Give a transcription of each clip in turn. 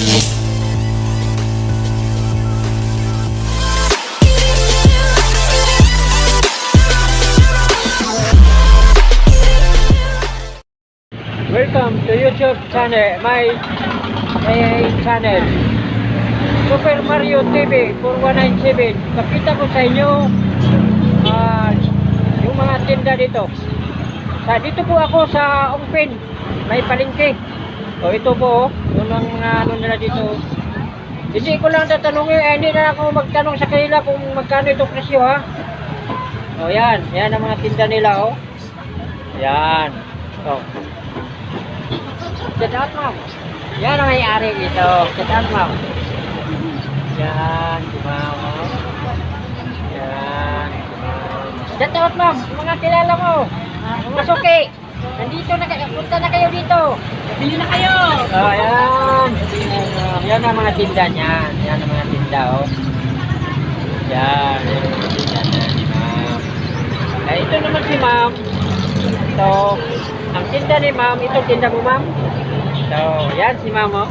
Welcome to YouTube channel, my channel, Super Mario TV 4197. Pakita ko sa inyo yung mga tinda dito. Dito po ako sa Ongpin, may palengke. O ito po, yung mga ano nila dito. Hindi ko lang tatanungin, hindi na ako magtanong sa kanila kung magkano itong presyo ha. O yan ang mga tinda nila o. Yan. So, shout out ma'am. Yan ang may-ari dito. Shout out ma'am. Yan, si ma'am. Yan, si ma'am. Shout out ma'am. Mga kilala mo. Mga suki. Nandito na kayo. Punta na kayo dito. Bili na kayo. Oh, yan. Yan ang mga tinda niyan. Yan ang mga tinda oh. Yan. Yan ang mga tinda niyan si ma'am. Ay, ito naman si ma'am. Ito. Ang tinda ni ma'am. Ito tinda mo ma'am. So, yan si ma'am oh.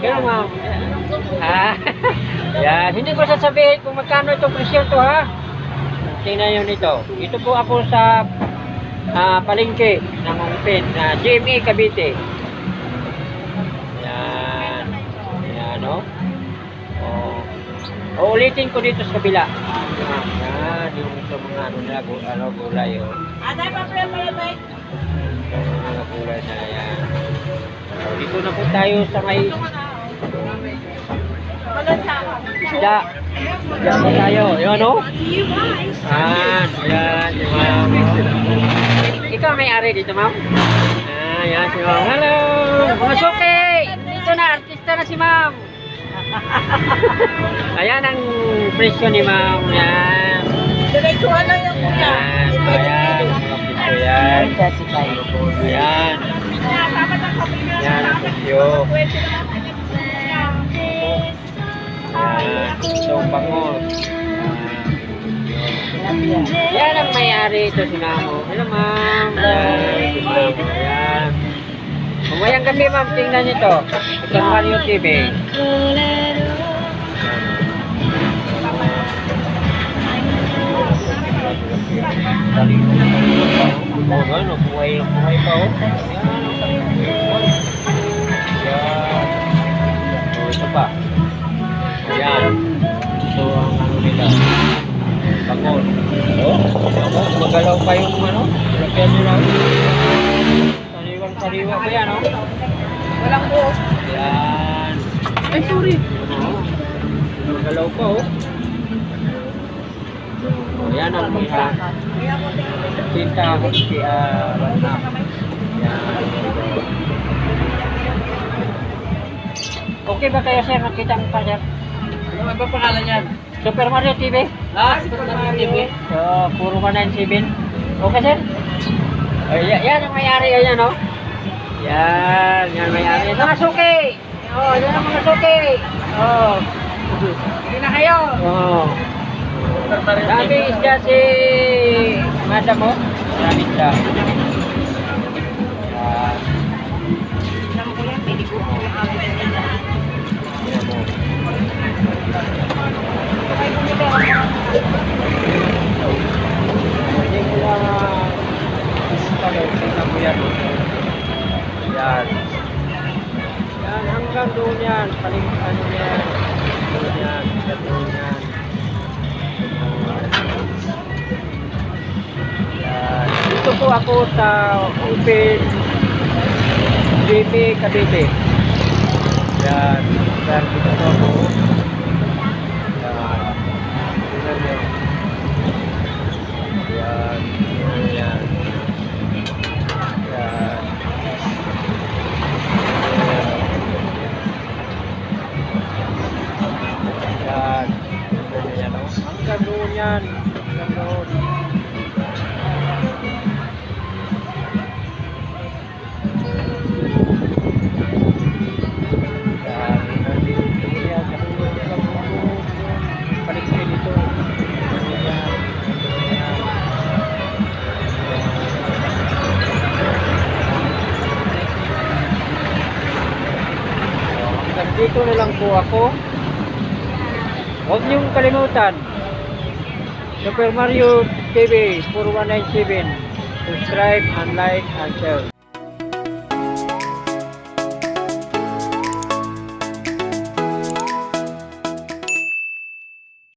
Kaya ma'am. Yan. Hindi ko sasabihin kung magkano itong presyo to ha. Tingnan nyo nito. Ito po ako sa palengke ng Ongpin na GMA Cavite. Yan. Yan oh. Ulitin ko dito sa kabila. Yan. Yung ito mga ano gulay oh. Ada pa pala tayo. Mga gulay na yan. So, dito na po tayo sa may isda. Isda na tayo. Yan o. Yan. Si ma'am. Ikaw may-ari dito ma'am? Yan si ma'am. Hello. Mga suki. Dito na. Artista na si ma'am. Ayan ang presyo ni ma'am. Yan. Diretsuhan lang yung kuya. Yan. Ayan. Ayan. Ayan. Yan ang presyo. Ayan. Itong bangos. Yan ang may-ari ito si ma'am. Hello ma'am. Yan. Si ma'am. Ayan. Umayang gabi ma'am. Tingnan nyo ito. Itong Mario TV. Oh, ano, buhay pa oh. Yan. Oh, ito pa. Ayan. Ito ang ano nila. Bangon. Oh, magalaw pa yung ano. Lagyan nyo lang. Sariwang-sariwa pa yan oh. Walang buo. Ayan. Ay, sorry. Magalaw pa oh. Yan ang mga tinta si Batna. Yan. Okay ba kayo sir? Nakita mo pa sir? Ano ba pangalan yan? Super Mario TV? Super Mario TV. So, puro 197. Okay sir? Yan ang may-ari yan no? Yan ang may-ari. Mga suki! Oh, yan ang mga suki! Oh. Hindi na kayo. Oh. Dami isda si madam mo. Dami isda. Yan. Yan hanggang doon yan. Paling ano yan. Doon yan. Doon yan. Dito po ako sa Ongpin GMA Cavite. Yan. Yan. Dito po ako. Yan. Tingnan nyo. Yan. Yan. Yan. Yan. Yan. Hanggang doon yan. Hanggang doon. Yan. dito na lang po ako. Huwag niyong kalimutan, Super Mario TV 4197. Subscribe and like and share.